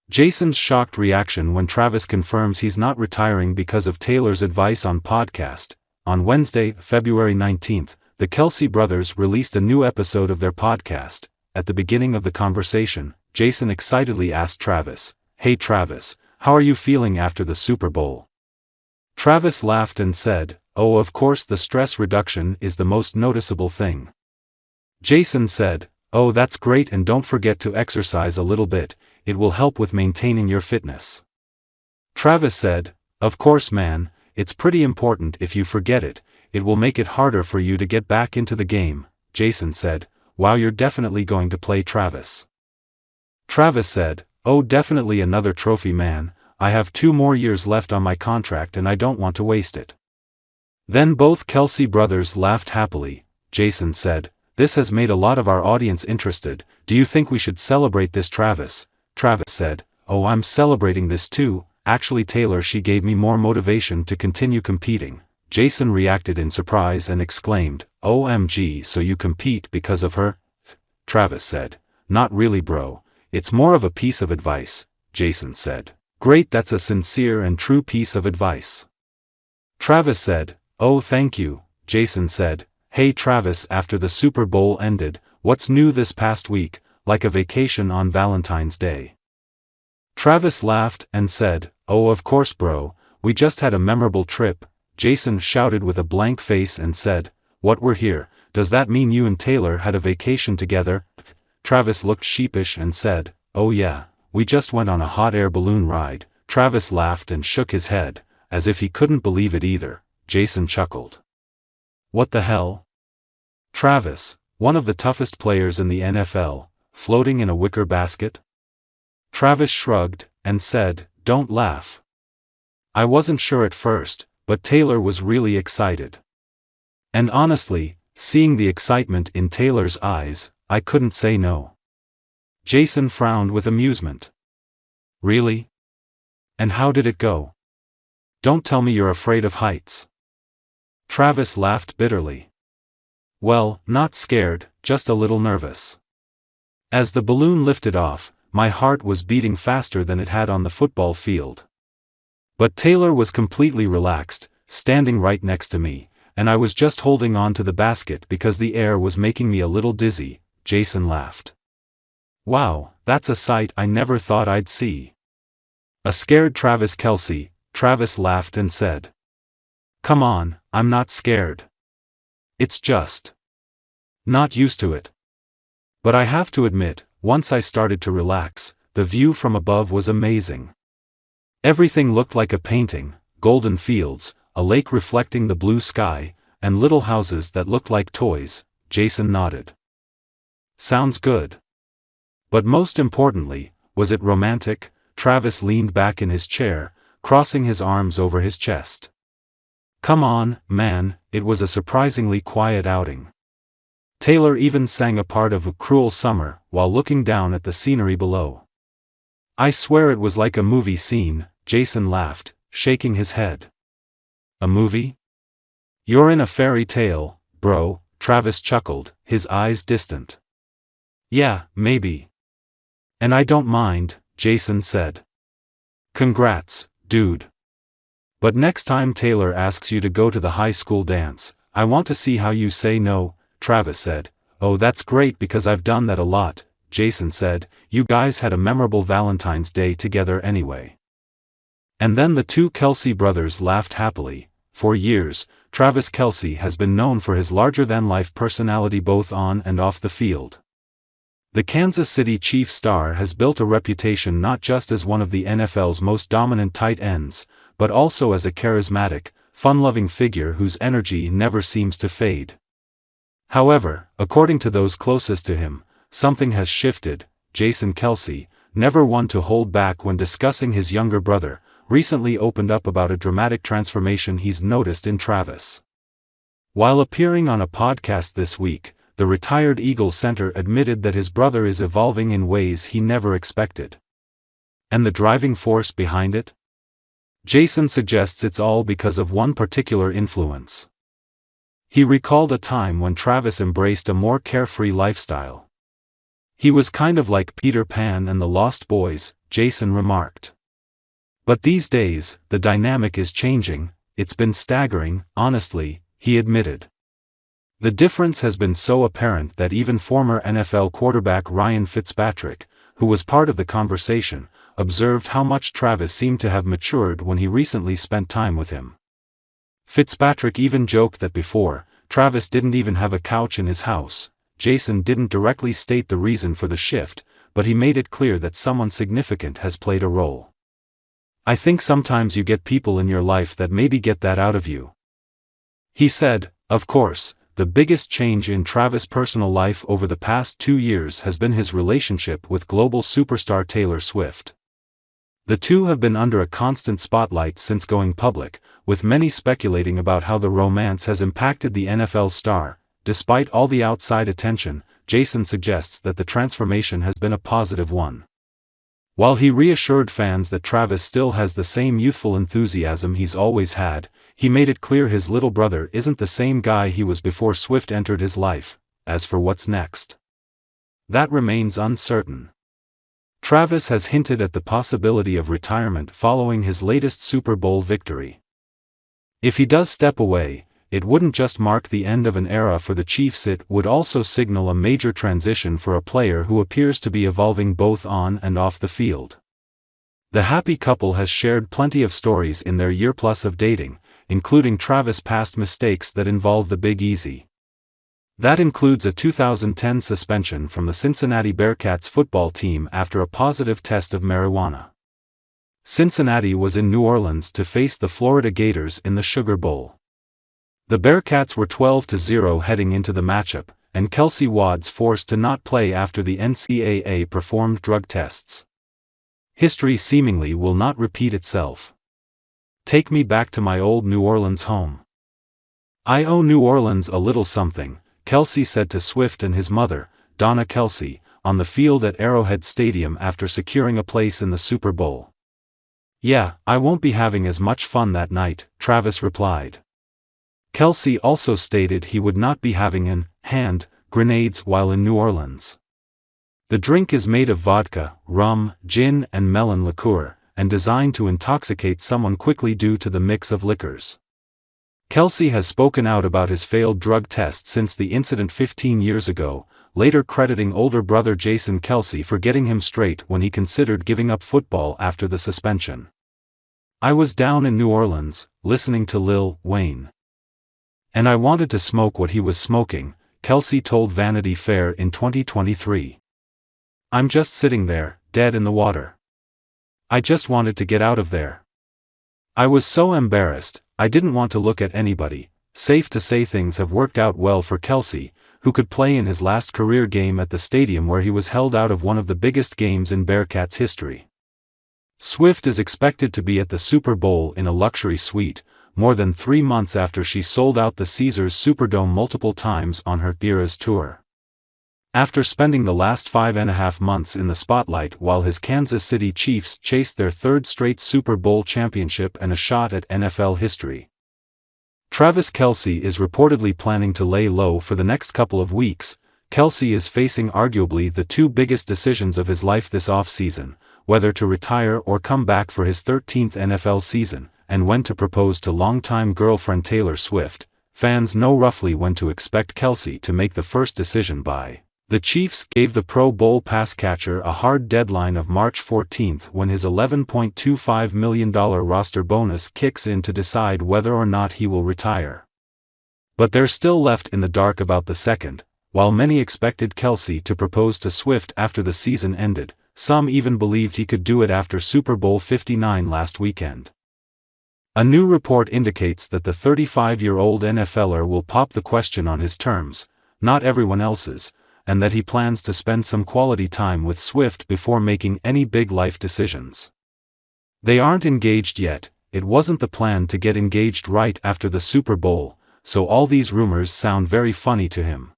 Jason's shocked reaction when Travis confirms he's not retiring because of Taylor's advice on podcast. On Wednesday, February 19th, the Kelce brothers released a new episode of their podcast. At the beginning of the conversation, Jason excitedly asked Travis, "Hey Travis, how are you feeling after the Super Bowl?" Travis laughed and said, "Oh, of course the stress reduction is the most noticeable thing." Jason said, "Oh, that's great, and don't forget to exercise a little bit, it will help with maintaining your fitness." Travis said, "Of course man, it's pretty important. If you forget it, it will make it harder for you to get back into the game." Jason said, "Wow, you're definitely going to play Travis." Travis said, "Oh, definitely another trophy man, I have 2 more years left on my contract and I don't want to waste it." Then both Kelce brothers laughed happily. Jason said, "This has made a lot of our audience interested, do you think we should celebrate this Travis?" Travis said, "Oh, I'm celebrating this too, actually Taylor, she gave me more motivation to continue competing." Jason reacted in surprise and exclaimed, "OMG, so you compete because of her?" Travis said, "Not really bro, it's more of a piece of advice." Jason said, "Great, that's a sincere and true piece of advice." Travis said, "Oh, thank you." Jason said, "Hey Travis, after the Super Bowl ended, what's new this past week, like a vacation on Valentine's Day?" Travis laughed and said, "Oh, of course bro, we just had a memorable trip." Jason shouted with a blank face and said, "What, we're here, does that mean you and Taylor had a vacation together?" Travis looked sheepish and said, "Oh yeah, we just went on a hot air balloon ride." Travis laughed and shook his head, as if he couldn't believe it either. Jason chuckled. "What the hell? Travis, one of the toughest players in the NFL, floating in a wicker basket?" Travis shrugged and said, "Don't laugh. I wasn't sure at first, but Taylor was really excited. And honestly, seeing the excitement in Taylor's eyes, I couldn't say no." Jason frowned with amusement. "Really? And how did it go? Don't tell me you're afraid of heights." Travis laughed bitterly. "Well, not scared, just a little nervous. As the balloon lifted off, my heart was beating faster than it had on the football field. But Taylor was completely relaxed, standing right next to me, and I was just holding on to the basket because the air was making me a little dizzy." Jason laughed. "Wow, that's a sight I never thought I'd see. A scared Travis Kelce." Travis laughed and said, "Come on, I'm not scared. It's just not used to it. But I have to admit, once I started to relax, the view from above was amazing. Everything looked like a painting, golden fields, a lake reflecting the blue sky, and little houses that looked like toys." Jason nodded. "Sounds good. But most importantly, was it romantic?" Travis leaned back in his chair, crossing his arms over his chest. "Come on, man, it was a surprisingly quiet outing. Taylor even sang a part of A Cruel Summer while looking down at the scenery below. I swear it was like a movie scene." Jason laughed, shaking his head. "A movie? You're in a fairy tale, bro," Travis chuckled, his eyes distant. "Yeah, maybe. And I don't mind," Jason said. "Congrats, dude. But next time Taylor asks you to go to the high school dance, I want to see how you say no." Travis said, "Oh, that's great because I've done that a lot." Jason said, "You guys had a memorable Valentine's Day together anyway." And then the two Kelce brothers laughed happily. For years, Travis Kelce has been known for his larger-than-life personality both on and off the field. The Kansas City Chiefs star has built a reputation not just as one of the NFL's most dominant tight ends, but also as a charismatic, fun-loving figure whose energy never seems to fade. However, according to those closest to him, something has shifted. Jason Kelce, never one to hold back when discussing his younger brother, recently opened up about a dramatic transformation he's noticed in Travis. While appearing on a podcast this week, the retired Eagles center admitted that his brother is evolving in ways he never expected. And the driving force behind it? Jason suggests it's all because of one particular influence. He recalled a time when Travis embraced a more carefree lifestyle. He was kind of like Peter Pan and the Lost Boys, Jason remarked. But these days, the dynamic is changing. It's been staggering, honestly, he admitted. The difference has been so apparent that even former NFL quarterback Ryan Fitzpatrick, who was part of the conversation, observed how much Travis seemed to have matured when he recently spent time with him. Fitzpatrick even joked that before, Travis didn't even have a couch in his house. Jason didn't directly state the reason for the shift, but he made it clear that someone significant has played a role. I think sometimes you get people in your life that maybe get that out of you. He said. Of course, the biggest change in Travis' personal life over the past 2 years has been his relationship with global superstar Taylor Swift. The two have been under a constant spotlight since going public, with many speculating about how the romance has impacted the NFL star. Despite all the outside attention, Jason suggests that the transformation has been a positive one. While he reassured fans that Travis still has the same youthful enthusiasm he's always had, he made it clear his little brother isn't the same guy he was before Swift entered his life. As for what's next, that remains uncertain. Travis has hinted at the possibility of retirement following his latest Super Bowl victory. If he does step away, it wouldn't just mark the end of an era for the Chiefs, it would also signal a major transition for a player who appears to be evolving both on and off the field. The happy couple has shared plenty of stories in their year-plus of dating, including Travis' past mistakes that involve the Big Easy. That includes a 2010 suspension from the Cincinnati Bearcats football team after a positive test of marijuana. Cincinnati was in New Orleans to face the Florida Gators in the Sugar Bowl. The Bearcats were 12-0 heading into the matchup, and Kelce was forced to not play after the NCAA performed drug tests. History seemingly will not repeat itself. Take me back to my old New Orleans home. I owe New Orleans a little something, Kelce said to Swift and his mother, Donna Kelce, on the field at Arrowhead Stadium after securing a place in the Super Bowl. Yeah, I won't be having as much fun that night, Travis replied. Kelce also stated he would not be having hand grenades while in New Orleans. The drink is made of vodka, rum, gin and melon liqueur, and designed to intoxicate someone quickly due to the mix of liquors. Kelce has spoken out about his failed drug test since the incident 15 years ago, later crediting older brother Jason Kelce for getting him straight when he considered giving up football after the suspension. I was down in New Orleans, listening to Lil Wayne. And I wanted to smoke what he was smoking, Kelce told Vanity Fair in 2023. I'm just sitting there, dead in the water. I just wanted to get out of there. I was so embarrassed, I didn't want to look at anybody. Safe to say things have worked out well for Kelce, who could play in his last career game at the stadium where he was held out of one of the biggest games in Bearcats history. Swift is expected to be at the Super Bowl in a luxury suite, more than 3 months after she sold out the Caesars Superdome multiple times on her Eras tour. After spending the last 5.5 months in the spotlight while his Kansas City Chiefs chased their third straight Super Bowl championship and a shot at NFL history. Travis Kelce is reportedly planning to lay low for the next couple of weeks. Kelce is facing arguably the two biggest decisions of his life this offseason, whether to retire or come back for his 13th NFL season, and when to propose to longtime girlfriend Taylor Swift. Fans know roughly when to expect Kelce to make the first decision by. The Chiefs gave the Pro Bowl pass catcher a hard deadline of March 14 when his $11.25 million roster bonus kicks in to decide whether or not he will retire. But they're still left in the dark about the second. While many expected Kelce to propose to Swift after the season ended, some even believed he could do it after Super Bowl 59 last weekend. A new report indicates that the 35-year-old NFLer will pop the question on his terms, not everyone else's, and that he plans to spend some quality time with Swift before making any big life decisions. They aren't engaged yet. It wasn't the plan to get engaged right after the Super Bowl, so all these rumors sound very funny to him.